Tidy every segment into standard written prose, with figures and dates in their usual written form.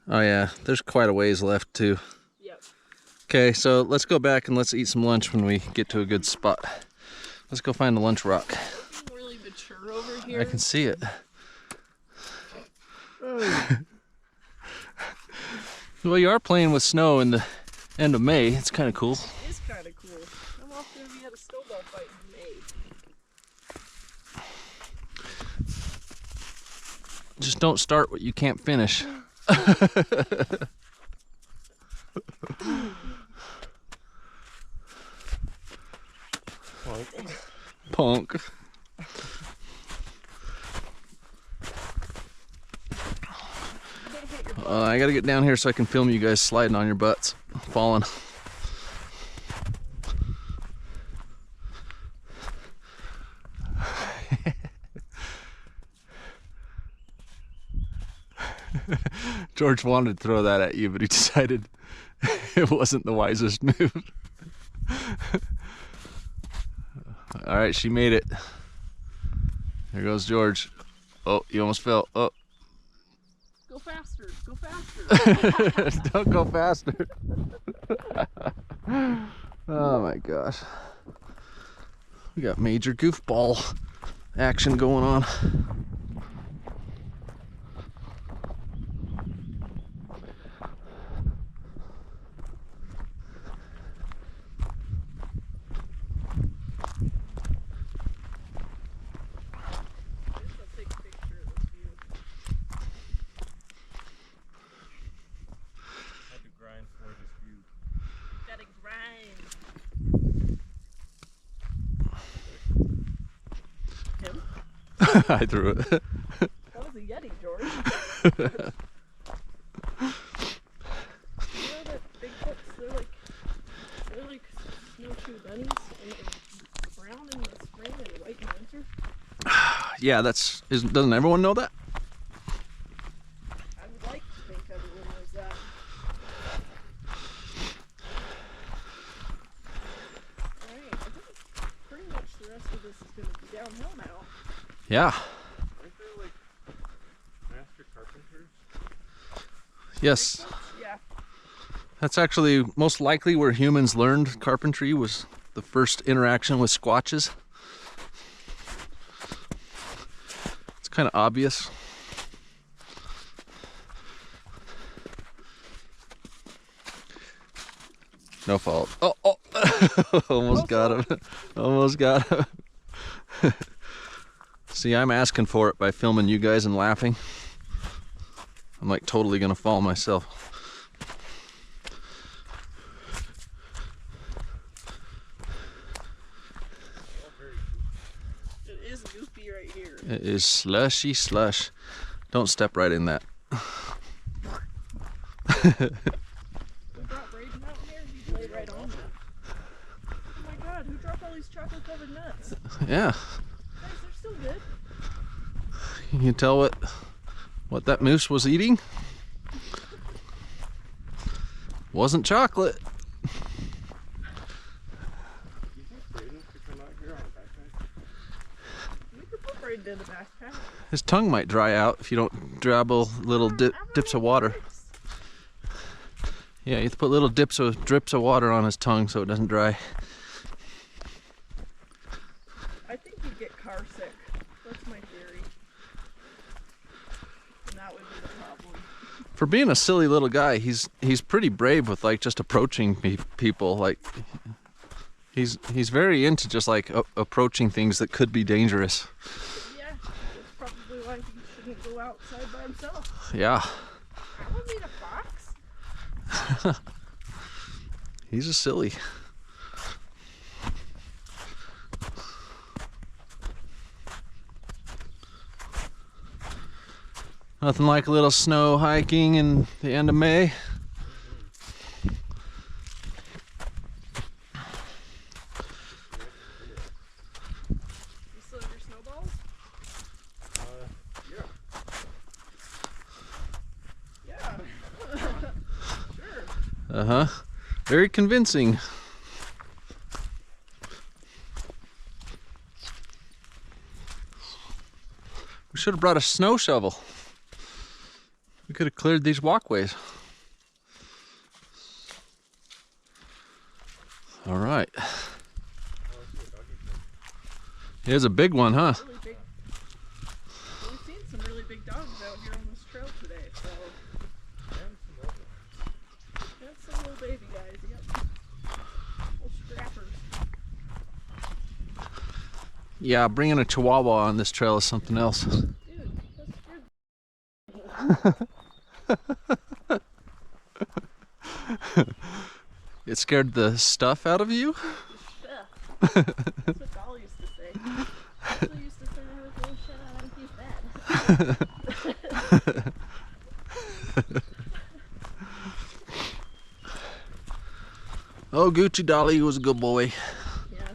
Oh yeah, there's quite a ways left too. Yep. Okay, so let's go back and let's eat some lunch when we get to a good spot. Let's go find the lunch rock. Looking really mature over here. I can see it. Well, you are playing with snow in the end of May. It's kind of cool. It is kind of cool. How often have you had a snowball fight in May? Just don't start what you can't finish. Punk. I gotta get down here so I can film you guys sliding on your butts, falling. George wanted to throw that at you, but he decided it wasn't the wisest move. All right, she made it. There goes George. Oh, you almost fell. Oh. Go faster, go faster. Don't go faster. Oh my gosh. We got major goofball action going on. I threw it. That was a Yeti, George. You know that Bigfoots, they're like snowshoe bunnies, and they're brown in the spring and white in winter? Yeah, doesn't everyone know that? I would like to think everyone knows that. Alright, I think pretty much the rest of this is going to be downhill now. Yeah. Aren't there like master carpenters? Yes. Yeah. That's actually most likely where humans learned carpentry, was the first interaction with squatches. It's kind of obvious. No fault. Oh, oh. Almost got him. Almost got him. See, I'm asking for it by filming you guys and laughing. I'm like totally gonna fall myself. It is goofy right here. It is slushy slush. Don't step right in that. We brought Braden out here, he played right on that. Oh my god, who dropped all these chocolate covered nuts? Yeah. Guys, they're still good. You can tell what that moose was eating. Wasn't chocolate. You think Braden could come out here on a backpack? We could put Braden in the backpack. His tongue might dry out if you don't dabble little dips of water. Yeah, you have to put little drips of water on his tongue so it doesn't dry. I think he'd get car sick. That's my theory. And that would be the problem. For being a silly little guy, he's pretty brave with like just approaching people. Like he's very into just like approaching things that could be dangerous. Yeah, that's probably why he shouldn't go outside by himself. Yeah. I don't need a fox. He's a silly. Nothing like a little snow hiking in the end of May. You still have your snowballs? Yeah. Yeah. Sure. Uh-huh. Very convincing. Should have brought a snow shovel. We could have cleared these walkways. All right. Here's a big one, huh? Really big. We've seen some really big dogs out here on this trail today, so. And some little baby guys, yep. Little scrappers. Yeah, bringing a chihuahua on this trail is something else. Dude, that's good. It scared the stuff out of you? That's what Dolly used to say. She used to say I was really shit out of his bed. Oh, Gucci Dolly was a good boy. Yeah.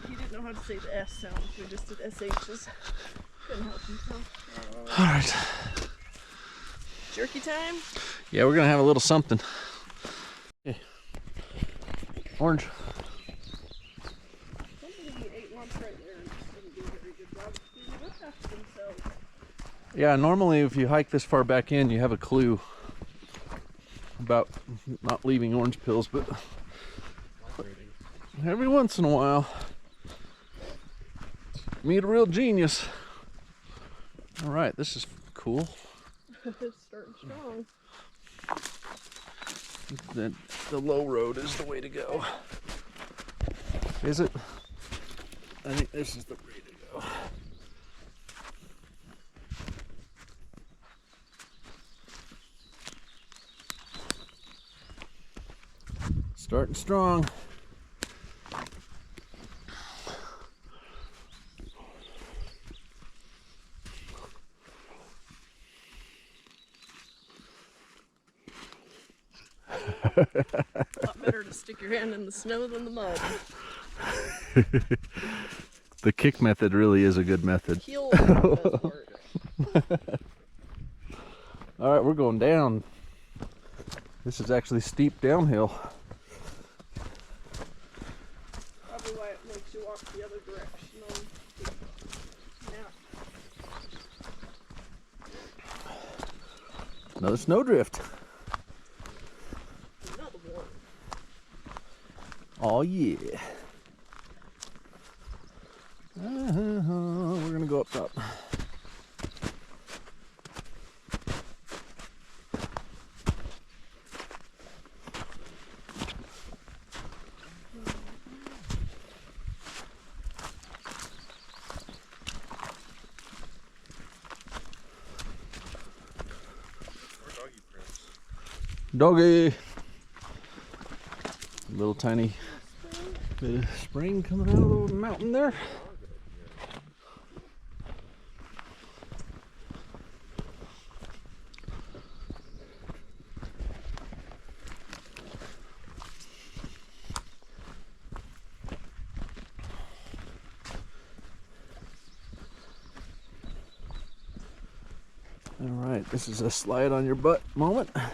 He didn't know how to say the S sound. We just did SHs. Couldn't help himself. All right. Jerky time? Yeah, we're gonna have a little something. Okay. Orange. Somebody ate lunch right there and just didn't do a very good job. They looked after themselves. Yeah, normally if you hike this far back in, you have a clue about not leaving orange pills, but every once in a while, meet a real genius. All right, this is cool. It's starting strong. The low road is the way to go. Is it? I think this is the way to go. Starting strong. A lot better to stick your hand in the snow than the mud. The kick method really is a good method. Heel is the best part. All right, we're going down. This is actually steep downhill. Probably why it makes you walk the other direction. Now, Another snowdrift. another one. Oh yeah. We're gonna go up top. Doggy. Little tiny bit of spring coming out of the mountain there. All right, this is a slide on your butt moment. Not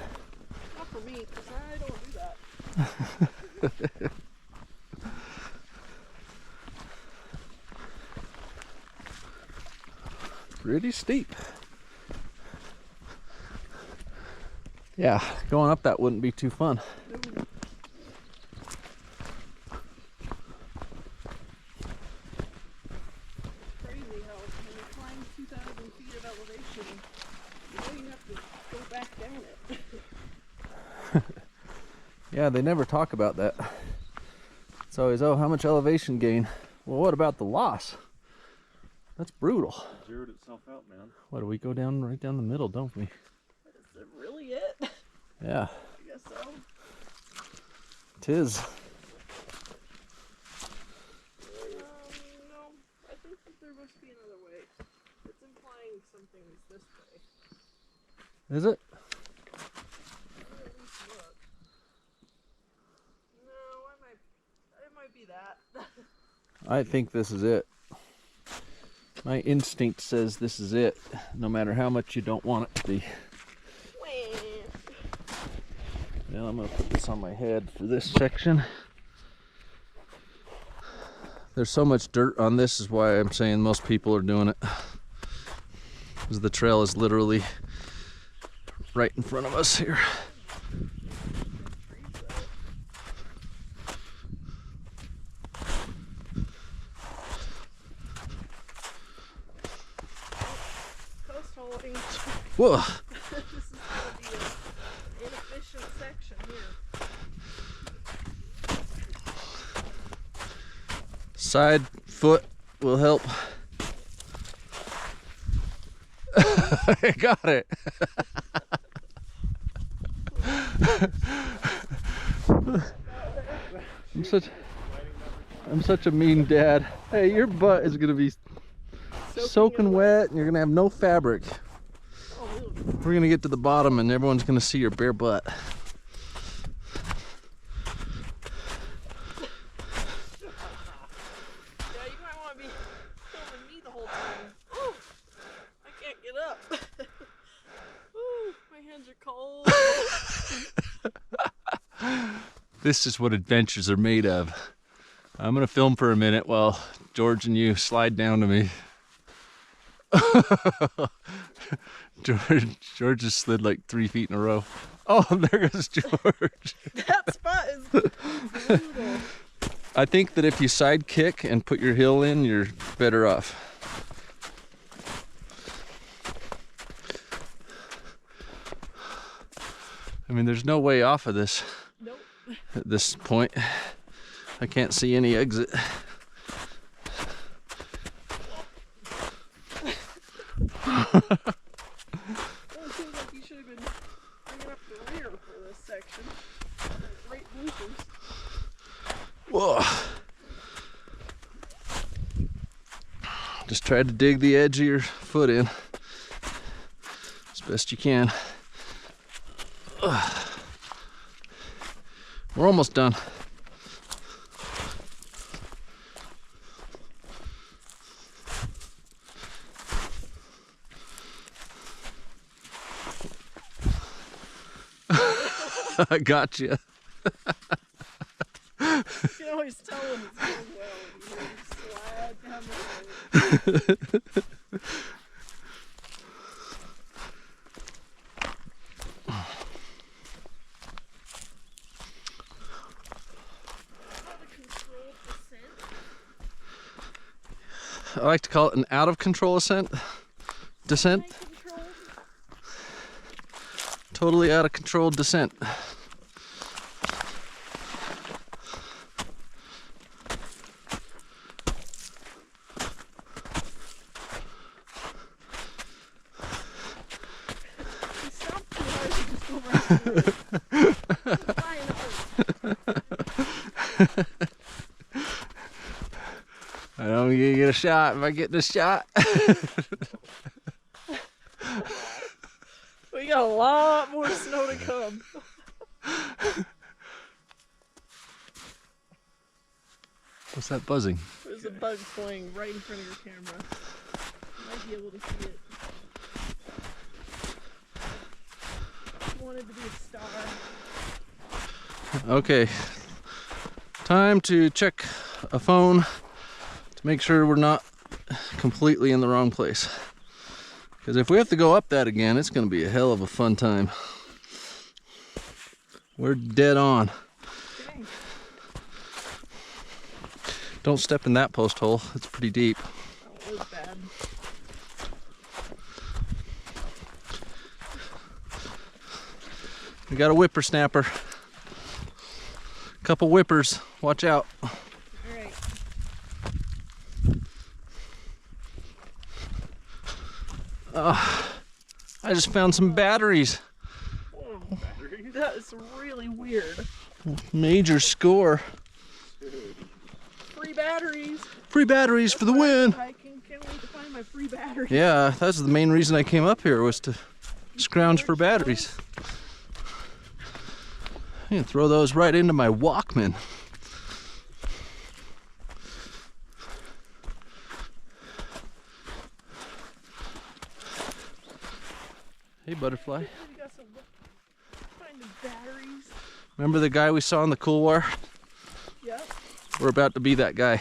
for me, because I don't do that. Pretty steep. Yeah, going up that wouldn't be too fun. No. Crazy how when you climb 2,000 feet of elevation, you have to go back down it. Yeah, they never talk about that. It's always, oh, how much elevation gain? Well, what about the loss? That's brutal. Zeroed itself out, man. What, do we go down right down the middle, don't we? Is it really it? Yeah, I guess so. 'tis. No, I think that there must be another way. It's implying something's this way. Is it? Let me at least look. No, it might be that. I think this is it. My instinct says this is it, no matter how much you don't want it to be. Now I'm gonna put this on my head for this section. There's so much dirt on this is why I'm saying most people are doing it. because the trail is literally right in front of us here. Coast hauling. Whoa! This is gonna be an inefficient section here. Side foot will help. I got it. I'm such a mean dad. Hey, your butt is gonna be soaking wet and you're gonna have no fabric. We're gonna get to the bottom and everyone's gonna see your bare butt. Yeah, you might want to be filming me the whole time. Ooh, I can't get up. Ooh, my hands are cold. This is what adventures are made of. I'm gonna film for a minute while George and you slide down to me. George just slid like 3 feet in a row. Oh, there goes George. That spot is brutal. I think that if you side kick and put your heel in, you're better off. I mean, there's no way off of this. Nope. At this point. I can't see any exit. Well, it seems like you should have been bringing up the rear for this section. Great bloopers. Whoa. Just try to dig the edge of your foot in as best you can. We're almost done. I got you. You can always tell when it's going well when you slide down the road. I like to call it an out of control descent. Totally out of control descent. I don't get a shot if I get this shot. We got a lot more snow to come. What's that buzzing? There's a bug flying right in front of your camera. You might be able to see it. I wanted to be a star. Okay, time to check a phone to make sure we're not completely in the wrong place. Because if we have to go up that again, it's going to be a hell of a fun time. We're dead on. Dang. Don't step in that post hole. It's pretty deep. That was bad. We got a whippersnapper. Couple whippers. Watch out. Alright. I just found some batteries. Whoa, that is really weird. Major score. Free batteries. Free batteries for the win. I can't wait to find my free batteries. Yeah, that's the main reason I came up here, was to scrounge for batteries. I can throw those right into my Walkman. Hey, butterfly. We got some kind of batteries. Remember the guy we saw in the couloir? Yep. We're about to be that guy. Yep.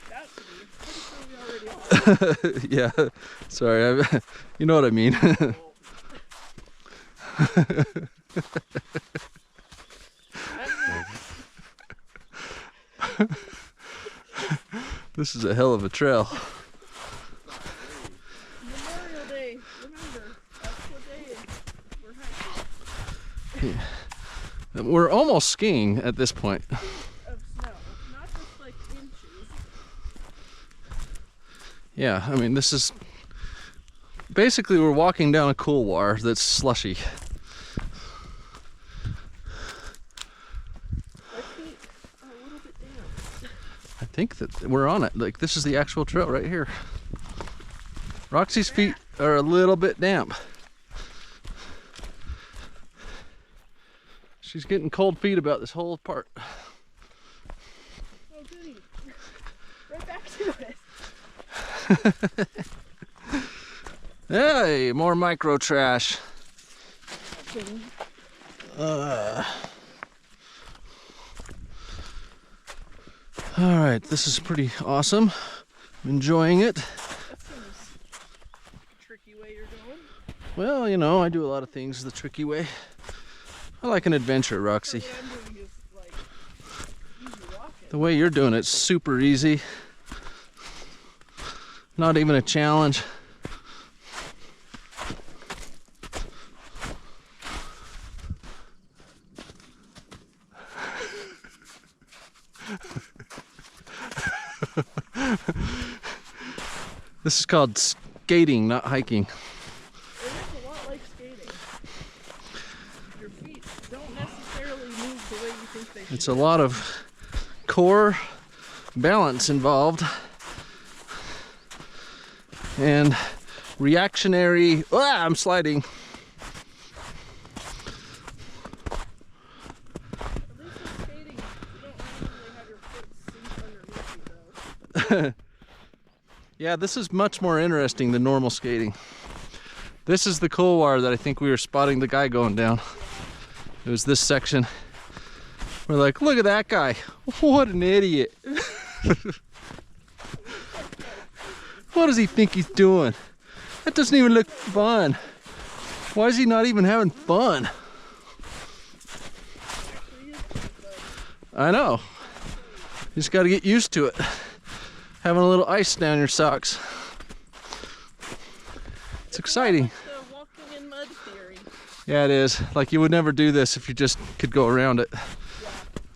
Got to be. Yeah, sorry, you know what I mean. This is a hell of a trail. Memorial Day, remember, that's what day is. We're hiking. Yeah. We're almost skiing at this point. Of snow, not just like inches. Yeah, I mean, this is basically we're walking down a couloir that's slushy. My feet are a little bit damp. I think that we're on it. Like, this is the actual trail right here. Roxy's feet are a little bit damp. She's getting cold feet about this whole part. Oh goody. Right back to it. Hey, more micro trash. Kidding. All right, this is pretty awesome. I'm enjoying it. That seems a tricky way you're going. Well, you know, I do a lot of things the tricky way. I like an adventure, Roxy. What I'm doing is like easy walking. The way you're doing it's super easy. Not even a challenge. This is called skating, not hiking. It is a lot like skating. Your feet don't necessarily move the way you think they should. It's a lot of core balance involved and reactionary. I'm sliding. At least with skating, you don't normally have your foot sink underneath you though. Yeah, this is much more interesting than normal skating. This is the couloir that I think we were spotting the guy going down. It was this section. We're like, look at that guy. What an idiot. What does he think he's doing? That doesn't even look fun. Why is he not even having fun? Actually, is pretty fun. I know. You just got to get used to it. Having a little ice down your socks. It's exciting. Like the walking in mud theory. Yeah, it is. Like, you would never do this if you just could go around it. Yeah.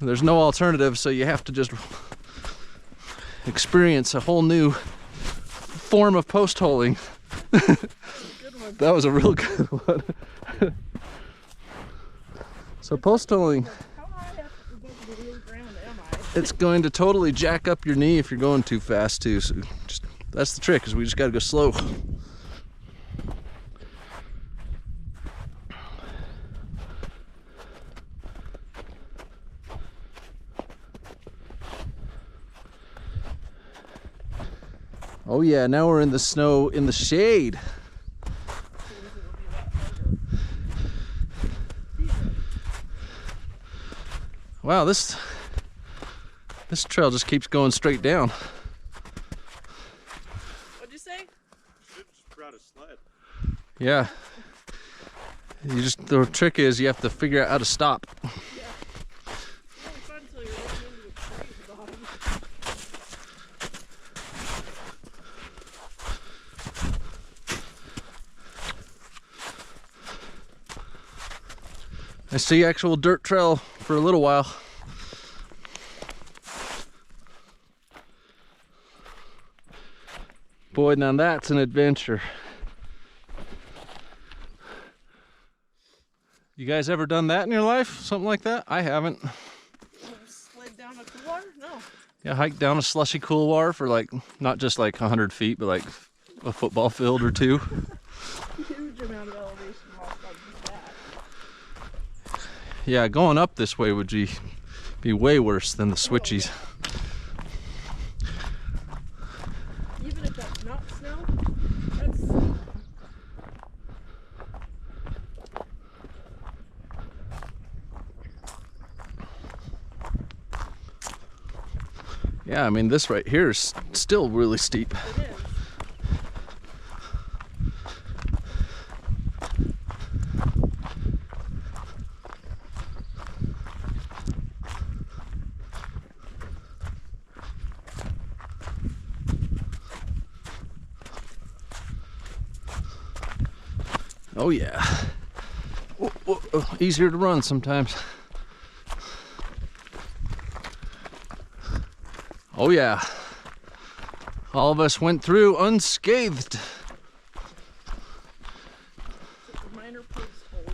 There's no alternative, so you have to just experience a whole new form of post-holing. Good one. That was a real good one. So post-holing, How high above the real ground am I? it's going to totally jack up your knee if you're going too fast too. So just, that's the trick, is we just got to go slow. Oh yeah, now we're in the snow in the shade. Wow, this trail just keeps going straight down. What'd you say? Should just brought a sled. Yeah. The trick is you have to figure out how to stop. Yeah. It's really fun until you're running into a tree at the bottom. I see actual dirt trail for a little while. Boy, now that's an adventure. You guys ever done that in your life? Something like that? I haven't. Slid down a couloir? No. Yeah, hiked down a slushy couloir for like, not just like 100 feet, but like a football field or two. Huge amount of elevation lost on just that. Yeah, going up this way would be way worse than the switchies. Even if that's not snow, that's Yeah, I mean, this right here is still really steep. it is. Oh yeah. Whoa, whoa, whoa. Easier to run sometimes. Oh yeah. All of us went through unscathed. Minor post holes.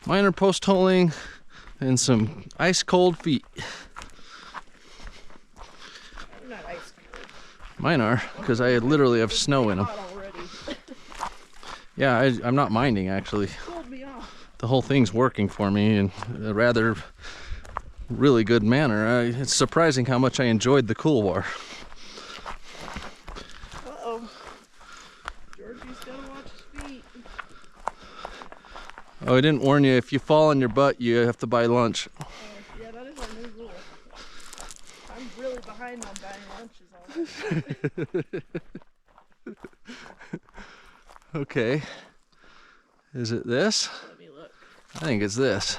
Minor post holing and some ice cold feet. They're not ice cold. Mine are, because I literally have snow in them. Hot already. Yeah, I'm not minding actually. Cooled me off. The whole thing's working for me in a rather really good manner. It's surprising how much I enjoyed the cool war. Uh-oh. Georgie's gotta watch his feet. Oh, I didn't warn you, if you fall on your butt, you have to buy lunch. Yeah, that is our new rule. I'm really behind on buying lunches already. Okay. Is it this? Let me look. I think it's this.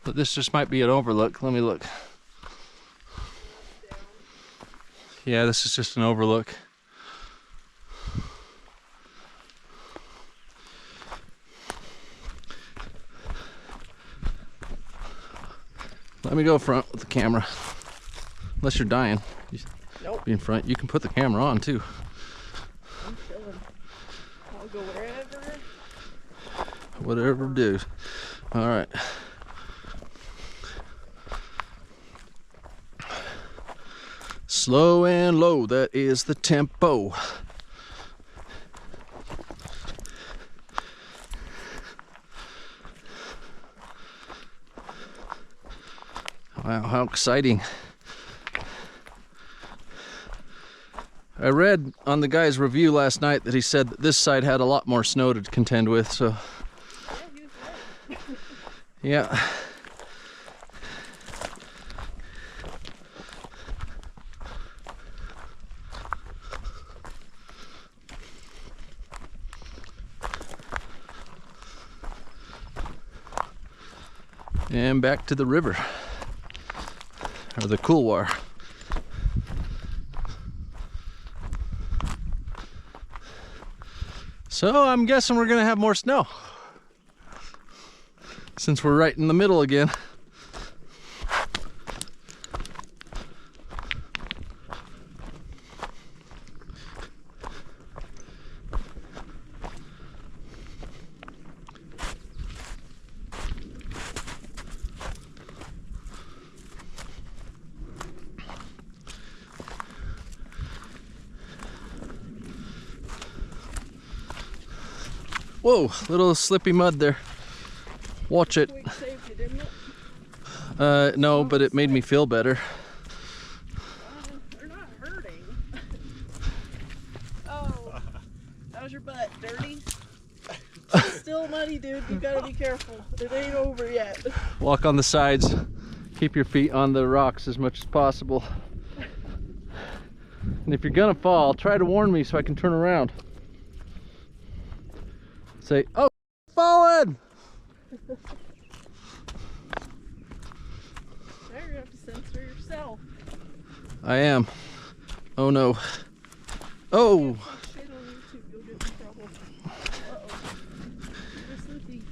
But this just might be an overlook. Let me look. Yeah, this is just an overlook. Let me go front with the camera. Unless you're dying. Nope. Be in front. You can put the camera on too. I'm chilling. I'll go wherever. Whatever do. All right. Slow and low, that is the tempo. Wow, how exciting. I read on the guy's review last night that he said that this side had a lot more snow to contend with, so Yeah, he was right. yeah. And back to the river, or the couloir. So I'm guessing we're gonna have more snow, since we're right in the middle again. Whoa, little slippy mud there. Watch it. Quick saved you, didn't it? No, but it made me feel better. They're not hurting. Oh, how's your butt? Dirty? It's still muddy, dude. You gotta be careful. It ain't over yet. Walk on the sides. Keep your feet on the rocks as much as possible. And if you're gonna fall, try to warn me so I can turn around. Say, oh, fallen! Now you're gonna have to censor yourself. I am. Oh no. Oh! Put shit on YouTube, you'll get in trouble. Uh-oh. Miss Lizzie.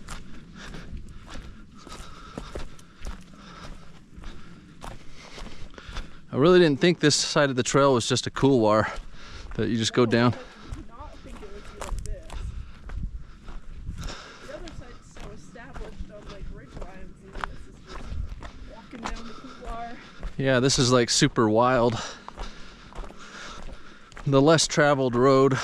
I really didn't think this side of the trail was just a couloir that you just go down. I did not think it would be like this. The other side's so established on like ridge lines, and then this is just walking down the couloir. Yeah, this is like super wild. The less traveled road.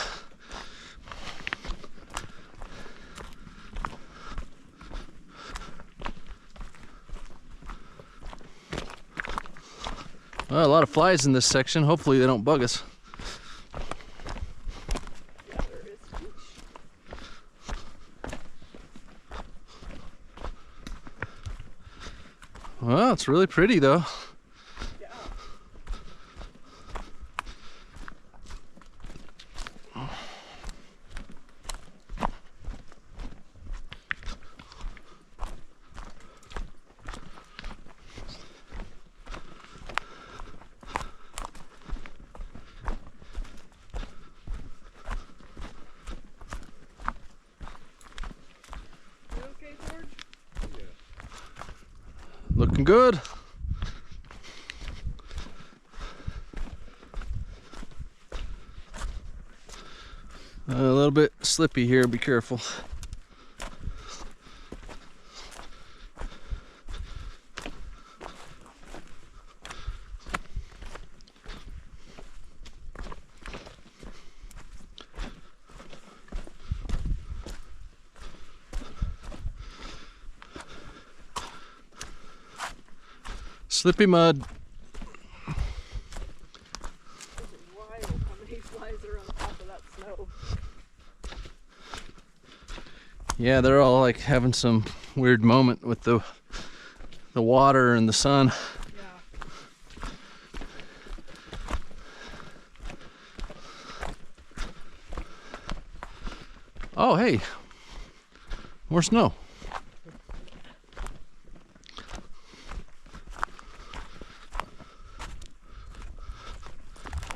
Well, a lot of flies in this section. Hopefully they don't bug us. Yeah, there is fish. Well, it's really pretty though. Yeah. Looking good. A little bit slippy here, be careful. Slippy mud. It's wild how many flies are on top of that snow. Yeah, they're all like having some weird moment with the water and the sun. Yeah. Oh, hey, more snow.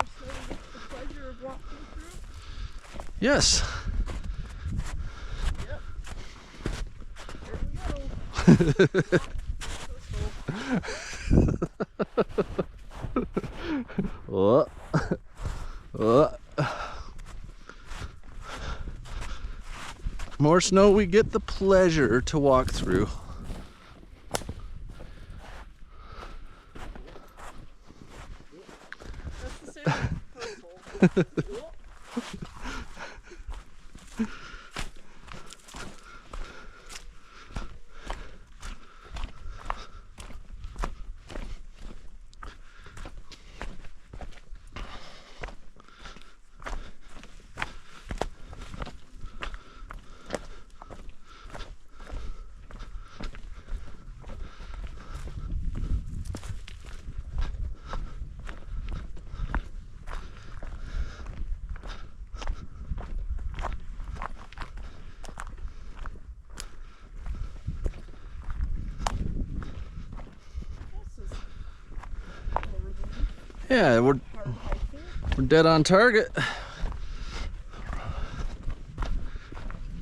So we get the pleasure of walking through. Yes. Yep. Here we go. Oh. Oh. More snow we get the pleasure to walk through. That's the same as purple. Yeah, we're Hard hiking. dead on target. A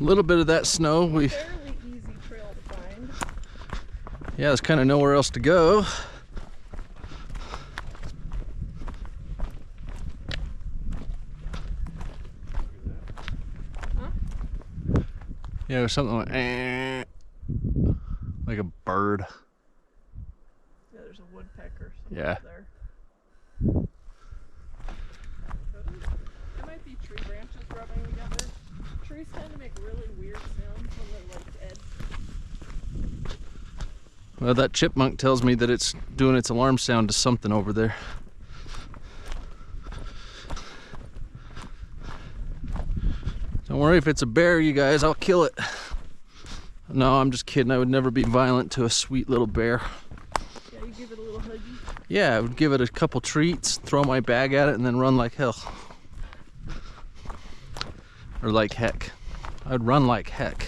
little bit of that snow. Fairly easy trail to find. Yeah, there's kind of nowhere else to go. Huh? Yeah, there's something like a bird. Yeah, there's a woodpecker somewhere Yeah. up there. It might be tree branches rubbing together. Trees tend to make really weird sounds when they're like dead. Well, that chipmunk tells me that it's doing its alarm sound to something over there. Don't worry, if it's a bear, you guys, I'll kill it. No, I'm just kidding. I would never be violent to a sweet little bear. Yeah, you give it a little huggy. Yeah, I would give it a couple treats, throw my bag at it, and then run like hell. Or like heck. I'd run like heck.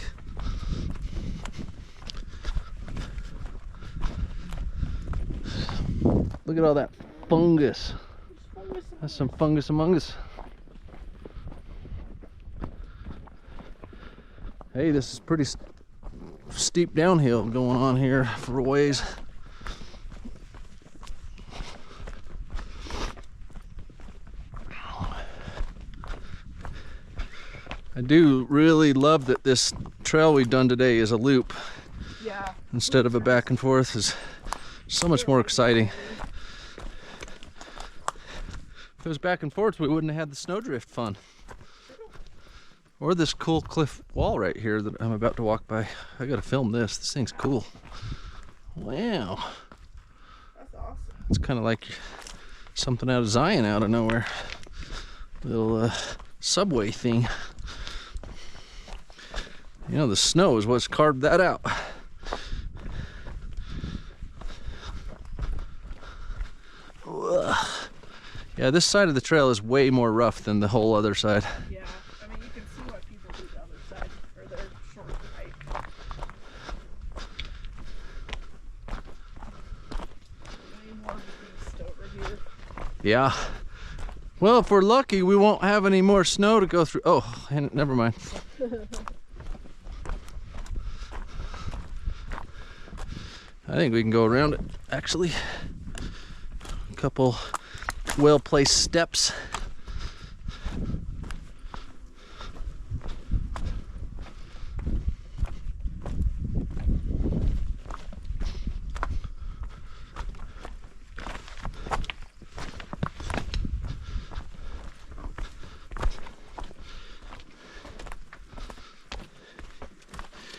Look at all that fungus. That's some fungus among us. Hey, this is pretty steep downhill going on here for a ways. I do really love that this trail we've done today is a loop Yeah. instead of a back and forth. Is so much more exciting. If it was back and forth, we wouldn't have had the snowdrift fun. Or this cool cliff wall right here that I'm about to walk by. I gotta film this. This thing's cool. Wow. That's awesome. It's kind of like something out of Zion out of nowhere. Little subway thing. You know, the snow is what's carved that out. Ugh. Yeah, this side of the trail is way more rough than the whole other side. Yeah. I mean, you can see why people do the other side, or they're short hike. Way more beast over here. Yeah. Well, if we're lucky, we won't have any more snow to go through. Oh, and never mind. I think we can go around it, actually. A couple well-placed steps.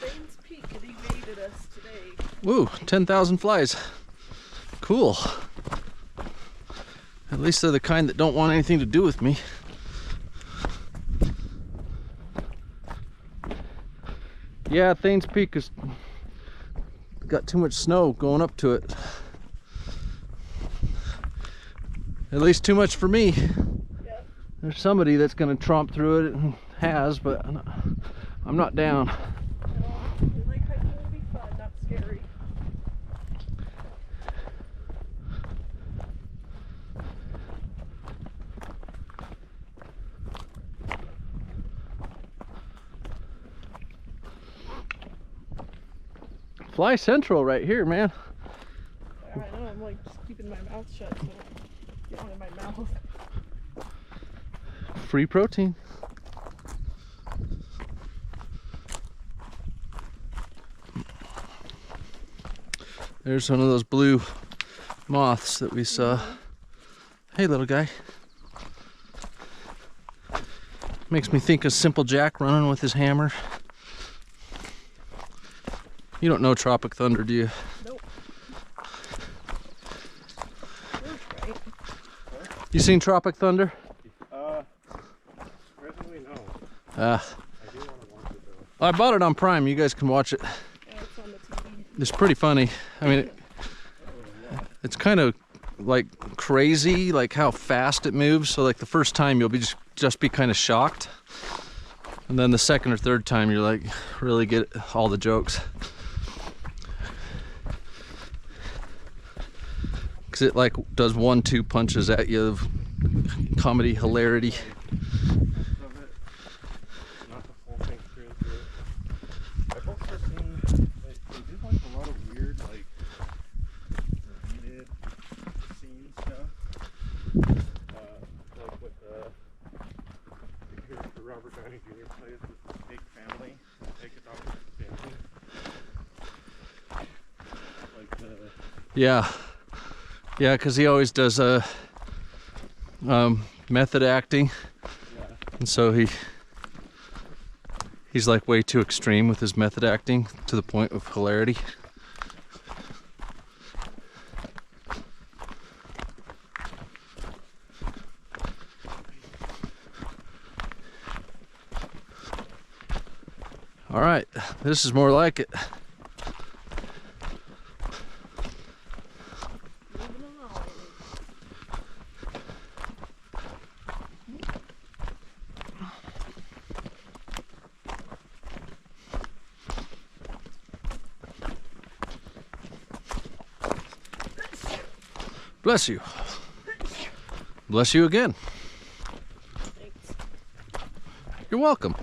Thayne's Peak had evaded us today. Woo, 10,000 flies. Cool. At least they're the kind that don't want anything to do with me. Yeah, Thayne's Peak has got too much snow going up to it. At least too much for me. Yep. There's somebody that's gonna tromp through it and has, but I'm not down. I like hiking will be fun, not scary. Fly Central right here, man. I know, I'm like just keeping my mouth shut so I don't get one in my mouth. Free protein. There's one of those blue moths that we saw. Hey, little guy. Makes me think of Simple Jack running with his hammer. You don't know Tropic Thunder, do you? Nope. Right. You seen Tropic Thunder? Surprisingly, no. Ah. I do want to watch it though. I bought it on Prime. You guys can watch it. Yeah, it's on the TV. It's pretty funny. I mean, it's kind of like crazy, like how fast it moves. So like the first time you'll be just be kind of shocked, and then the second or third time you're like really get all the jokes. Cause it like does 1-2 punches at you of comedy hilarity. Of it. Not the full thing through and through. I've also seen they do like a lot of weird like repeated scene stuff. Like with the character Robert Downey Jr. plays with this big family. Take it off with his family. Like the Yeah. Yeah, because he always does method acting, yeah. and so he's like way too extreme with his method acting to the point of hilarity. All right, this is more like it. Moving along. Bless you. Bless you again. Thanks. You're welcome.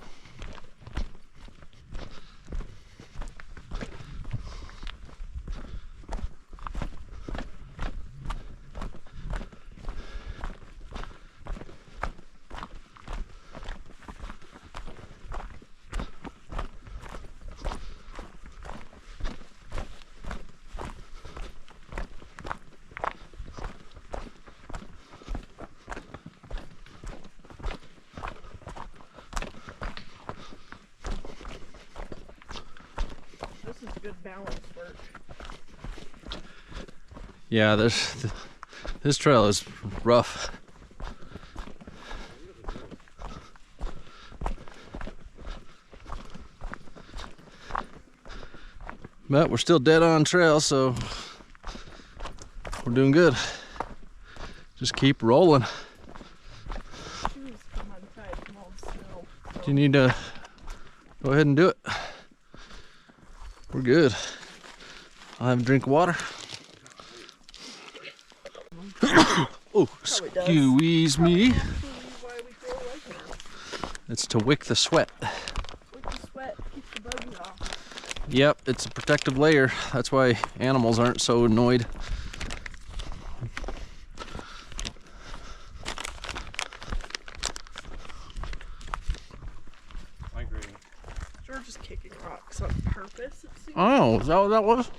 This is good balance work. Yeah, this trail is rough. But we're still dead on trail, so we're doing good. Just keep rolling. Shoes come untied from all the snow. Do you need to go ahead and do it? We're good. I'll have a drink of water. Oh, Probably does. squeeze me. Actually, why we feel like that. It's to wick the sweat. With the sweat, keep the bugs off. Yep, it's a protective layer. That's why animals aren't so annoyed. Migrating. George is kicking rocks on purpose, it seems. Oh, is that what that was?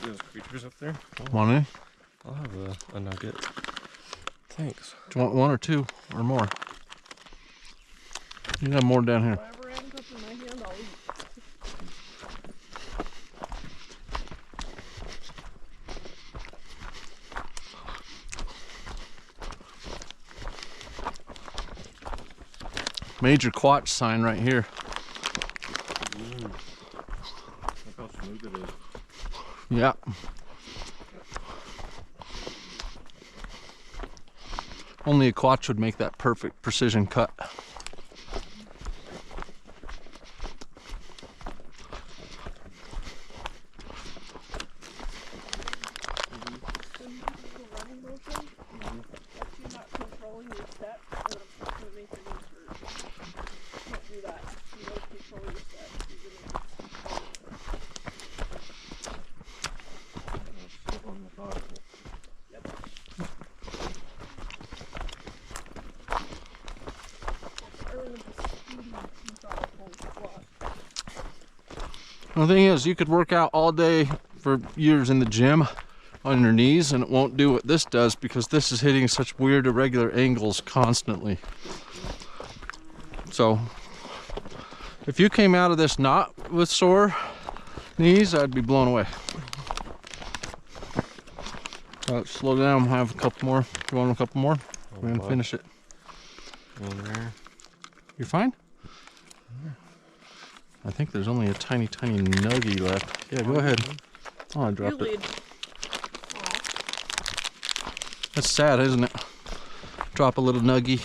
Those creatures up there. Want any? I'll have a nugget. Thanks. Do you want one or two or more? You got more down here. Whatever ends up in my hand, I'll eat. Major quatch sign right here. Look how smooth it is. Yeah. Only a quatch would make that perfect precision cut. When you do a running motion, that's you not controlling your steps, and it's going to make your knees hurt. Don't do that. You don't control your steps. You're going to Sit on the bottom. Yep. Starting with the speedy methodical walk. The thing is, you could work out all day for years in the gym on your knees and it won't do what this does because this is hitting such weird irregular angles constantly. So if you came out of this not with sore knees, I'd be blown away. Slow down, have a couple more. You want a couple more? We're gonna finish it. In there. You're fine? I think there's only a tiny nuggie left. Yeah, go ahead. Oh, I dropped it. That's sad, isn't it? Drop a little nuggie.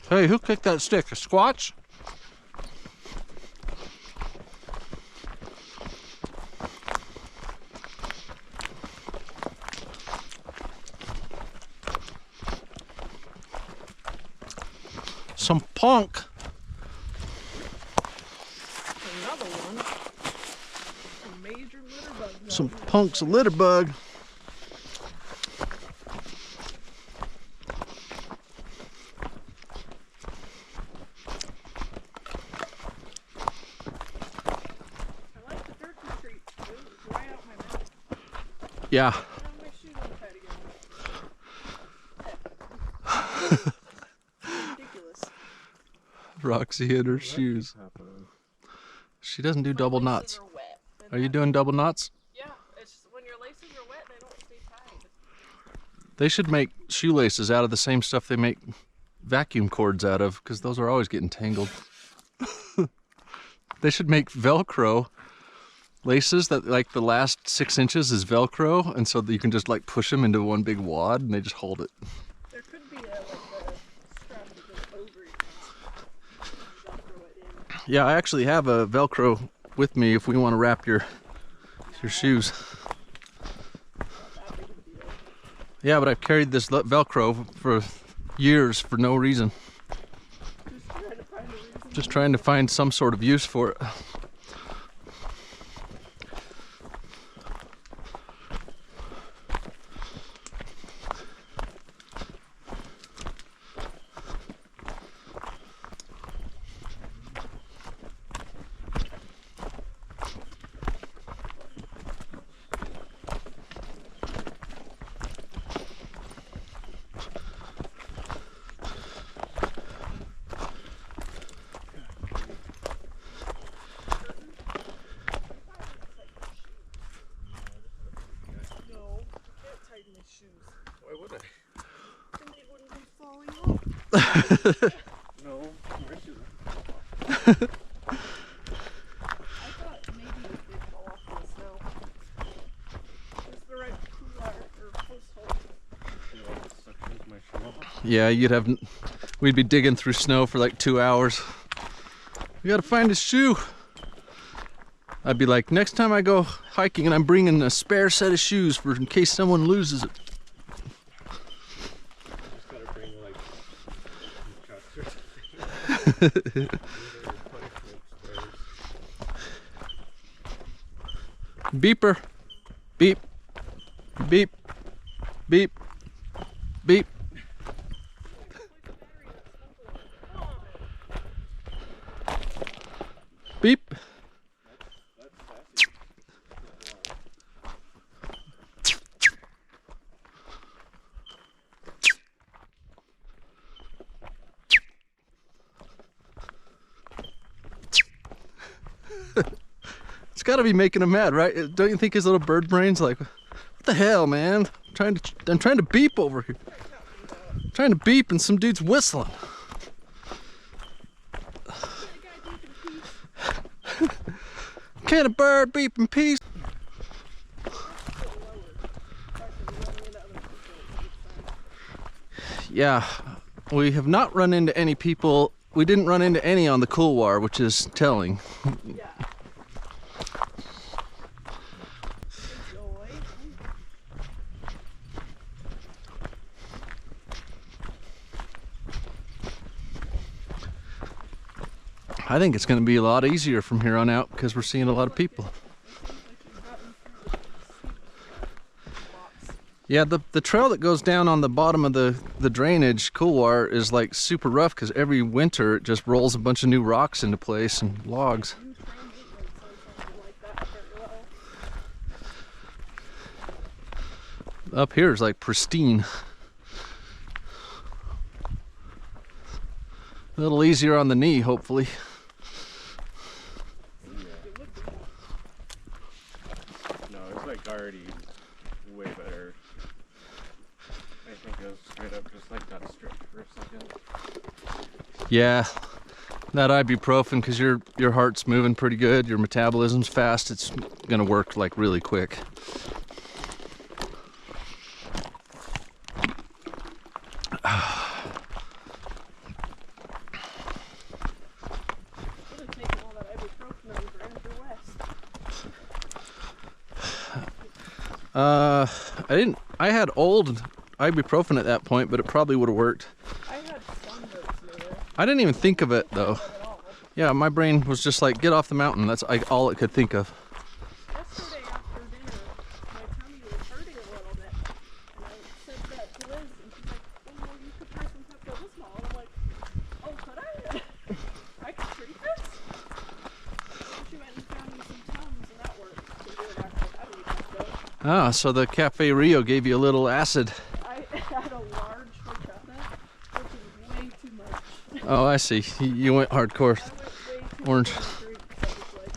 Hey, who kicked that stick? A squatch? Some punk. Another one. A major litter bug. Some punk's a litter bug. I like the turkey treat. It was right out my mouth. Yeah. I have my shoes untied again. Ridiculous. Roxy in her shoes. She doesn't do double My knots. laces are wet. And Are you that- doing double knots? Yeah, it's when your laces are wet, they don't stay tied. They should make shoelaces out of the same stuff they make vacuum cords out of, because those are always getting tangled. They should make Velcro laces that like the last 6 inches is Velcro, and so that you can just like push them into one big wad and they just hold it. There could be a strap that goes over your mouth. You Velcro it in. Yeah, I actually have a Velcro with me if we want to wrap your shoes. Not that big of a deal. Yeah, but I've carried this Velcro for years for no reason. Just trying to find a reason. Just trying to find some sort of use for it. No, you can't tighten my shoes. Why would I? Then they wouldn't be falling off. No, my shoes. I thought maybe they'd fall off in the snow. Just the right pull-out or post hole. Yeah, we'd be digging through snow for like 2 hours. We gotta find his shoe. I'd be like, next time I go hiking and I'm bringing a spare set of shoes for in case someone loses it. Just gotta bring like cuts or something. Beeper. Beep. Beep. Beep. Beep. Beep. It's got to be making him mad, right? Don't you think his little bird brain's like, what the hell, man? I'm trying to beep over here. I'm trying to beep and some dude's whistling. Can a bird beep in peace? Yeah, we have not run into any people. We didn't run into any on the couloir, which is telling. Yeah. I think it's going to be a lot easier from here on out because we're seeing a lot of people. Yeah, the trail that goes down on the bottom of the drainage couloir is like super rough because every winter it just rolls a bunch of new rocks into place and logs. Up here is like pristine. A little easier on the knee, hopefully. No, it's like already way better. I think it was straight up just like that strip for a second. Yeah, that ibuprofen, because your heart's moving pretty good, your metabolism's fast, it's gonna work like really quick. I had old ibuprofen at that point, but it probably would have worked. I had some notes there. I didn't even think of it though. Yeah, my brain was just like, get off the mountain. That's all it could think of. Yesterday after dinner, my tummy was hurting a little bit, and I said that to Liz, and she's like, oh, well, you could try some Pepto-Bismol, and I'm like, oh, could I? I could treat this? So she went and found me some Tums, and that worked. So we were back like, I don't need Pepto. Ah, so the Cafe Rio gave you a little acid. I had a large horchata, which is way too much. Oh, I see. You went hardcore. I went way too Orange. much on the drink, so I was like,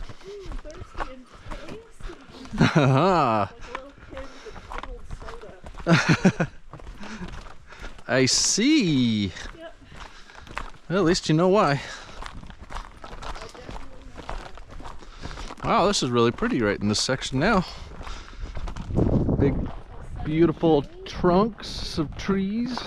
thirsty and tasty. Haha. Like a little kid with a big old soda. I see. Yep. Well, at least you know why. I definitely know that. Wow, this is really pretty right in this section now. Big, beautiful trunks of trees.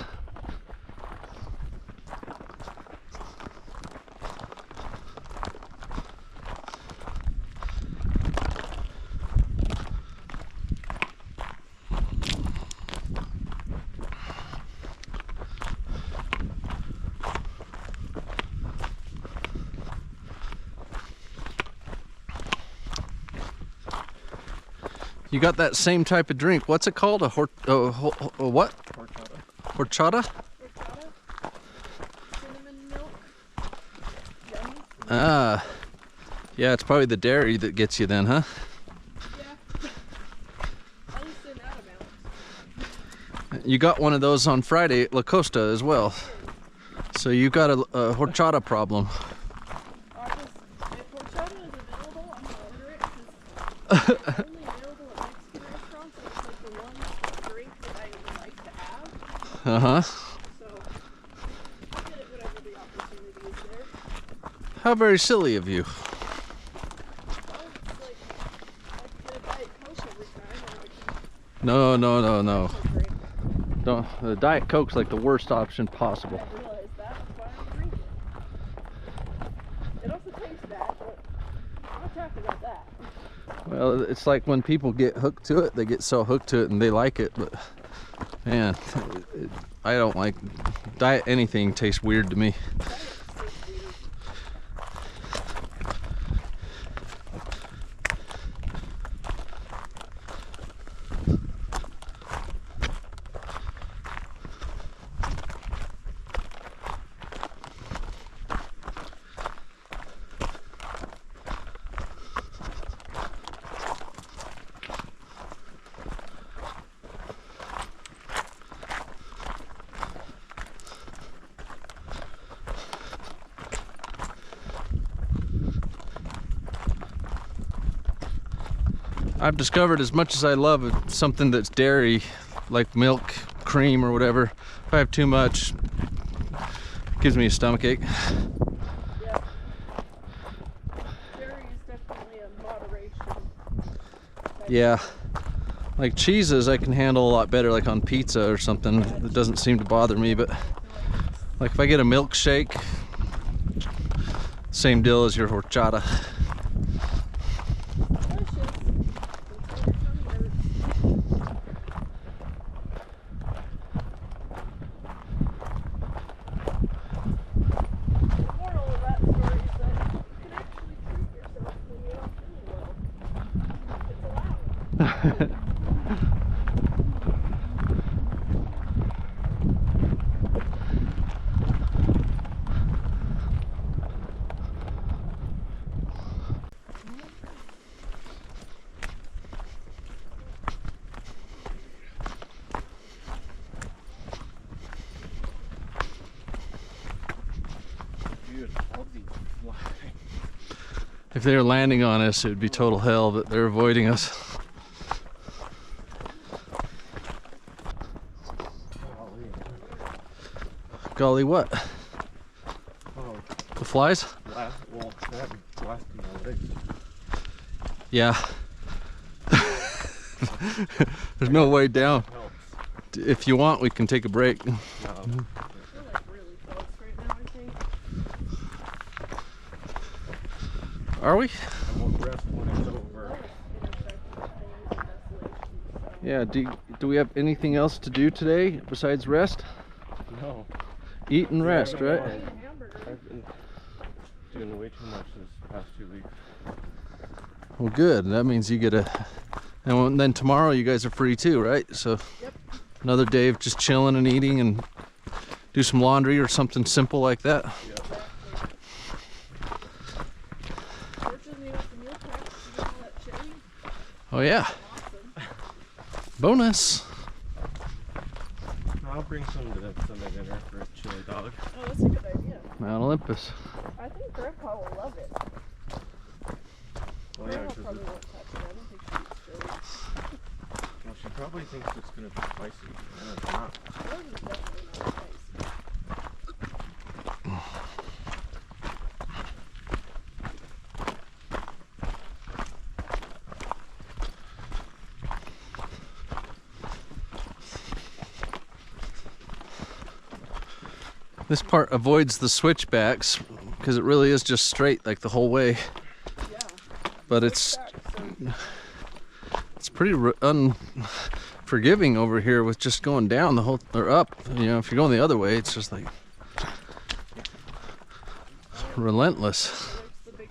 You got that same type of drink. What's it called? A what? Horchata. Horchata? Horchata, cinnamon milk, yummy. Ah. Yeah, it's probably the dairy that gets you then, huh? Yeah. At least in that amount. You got one of those on Friday at La Costa as well. So you got a horchata problem. If horchata is available, I'm gonna order it because it's only available at Mexican restaurants. So it's like the one drink that I would like to have. Uh-huh. So I'll get it whatever the opportunity is there. How very silly of you. Well, it's like I could get a Diet Coke every time, or I can No, no, no, no. drink. Don't. The Diet Coke's like the worst option possible. I didn't realize that. That's why I'm drinking. It also tastes bad, but I'm not talking about that. Well, it's like when people get hooked to it, they get so hooked to it and they like it, but man, I don't like diet anything tastes weird to me. I've discovered as much as I love something that's dairy, like milk, cream, or whatever, if I have too much, it gives me a stomachache. Yeah. Dairy is definitely a moderation. Yeah. Like cheeses I can handle a lot better, like on pizza or something. It doesn't seem to bother me, but like if I get a milkshake, same deal as your horchata. Dude, all these flying. If they were landing on us, it would be total hell, but they're avoiding us. Golly, what? Oh, The flies? well, that blasting my legs. Yeah. There's no way down. Helps. If you want, we can take a break. No. We're like really close right now, I think. Are we? I won't rest when it's over. Yeah, do we have anything else to do today besides rest? No. Eat and rest, right? I've been doing way too much this past 2 weeks. Well, good. That means you get a... And then tomorrow you guys are free too, right? So Yep. another day of just chilling and eating and do some laundry or something simple like that. Yeah. Fortunately, with the meal pack, you know, that chili, Oh yeah, awesome. bonus. I'll bring some to Sunday dinner for a chili dog. Oh, that's a good idea. Mount Olympus. I think Grandpa will love it. Well, yeah, Grandma 'cause probably won't touch it. I don't think she eats chili. well, she probably thinks it's gonna be spicy, and it's not. Chili is definitely not spicy. This part avoids the switchbacks because it really is just straight like the whole way. Yeah. But it's Back, so pretty unforgiving over here with just going down the whole or up. You know, if you're going the other way, it's just like relentless. there's the big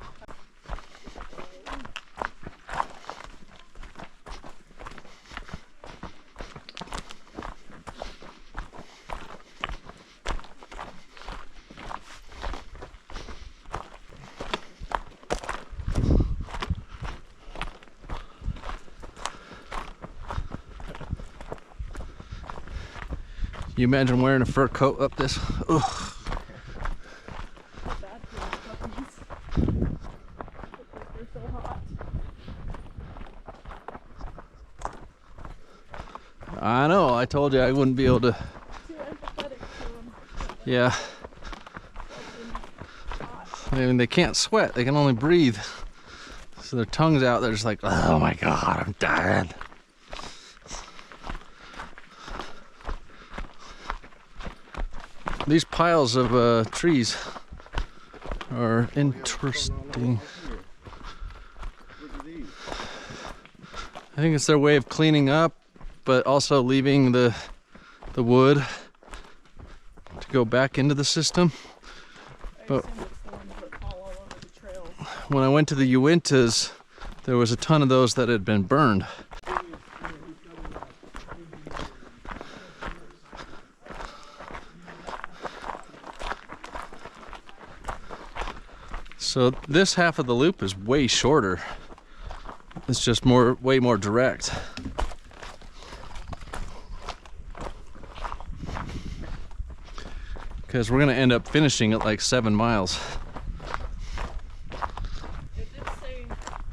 You imagine wearing a fur coat up this? Ugh. bad for the puppies. Because they're so hot. I know. I told you I wouldn't be able to. Too empathetic to them. Yeah. I mean, they can't sweat. They can only breathe. So their tongue's out. They're just like, oh my god, I'm dying. These piles of trees are interesting. Look at these. I think it's their way of cleaning up, but also leaving the wood to go back into the system. But assume it's the ones that fall all over the trails. when I went to the Uintas, there was a ton of those that had been burned. So this half of the loop is way shorter. It's just way more direct. Because we're gonna end up finishing at like 7 miles. It did say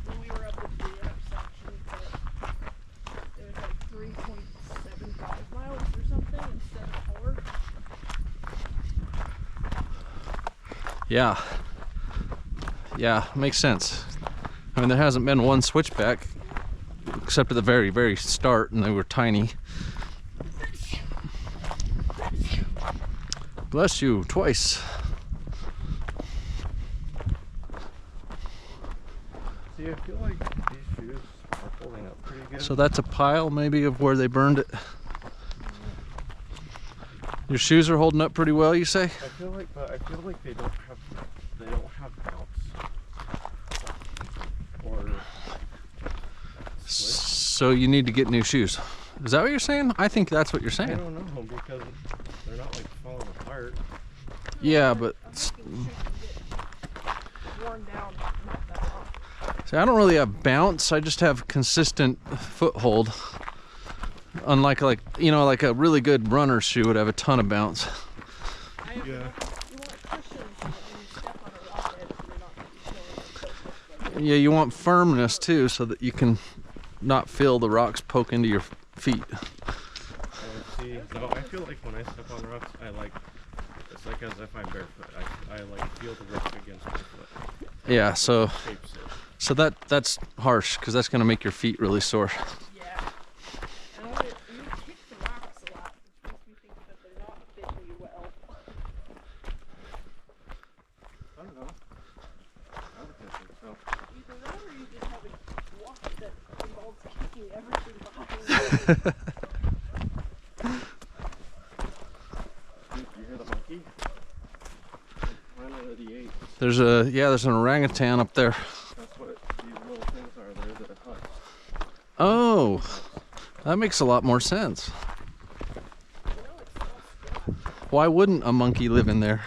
when we were up at the intersection that it was like 3.75 miles or something instead of 4. Yeah. Yeah, makes sense. I mean, there hasn't been one switchback except at the very, very start, and they were tiny. Bless you, twice. See, I feel like these shoes are holding up pretty good. So that's a pile maybe of where they burned it. Your shoes are holding up pretty well, you say? I feel like they don't have bounce. Or switch. So you need to get new shoes. Is that what you're saying? I think that's what you're I saying. don't know, because they're not like falling apart. Yeah, but I'm thinking shoes get worn down, not that long. see, I don't really have bounce. I just have consistent foothold. Unlike like a really good runner shoe would have a ton of bounce. I have Yeah. you want cushions so that when you step on a rock edge, you're not going to be feeling it so much. Yeah, you want firmness too, so that you can not feel the rocks poke into your feet. See, no, I feel like when I step on rocks, it's like as if I'm barefoot. I like feel the rock against my foot. Yeah, so Shapes it. that's harsh because that's gonna make your feet really sore. Yeah. And you kick the rocks a lot, which makes me think that they're not fitting you well. I don't know. I would think so. Either that or you just have a walk that involves kicking everything behind you. You hear the monkey? Finally, the 8. There's an orangutan up there. That's what these little things are. They're the huts. Oh, that makes a lot more sense. You know, it smells good. Why wouldn't a monkey live in there?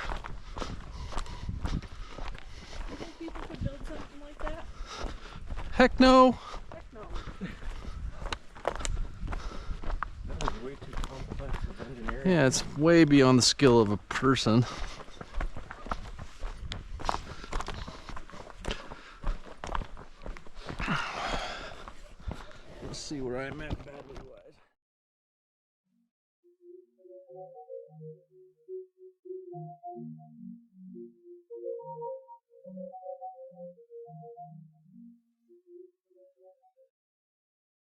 You think people could build something like that? Heck no. Heck no. That is way too complex of engineering. Yeah, it's way beyond the skill of a person. Let's see where I'm at battery wise.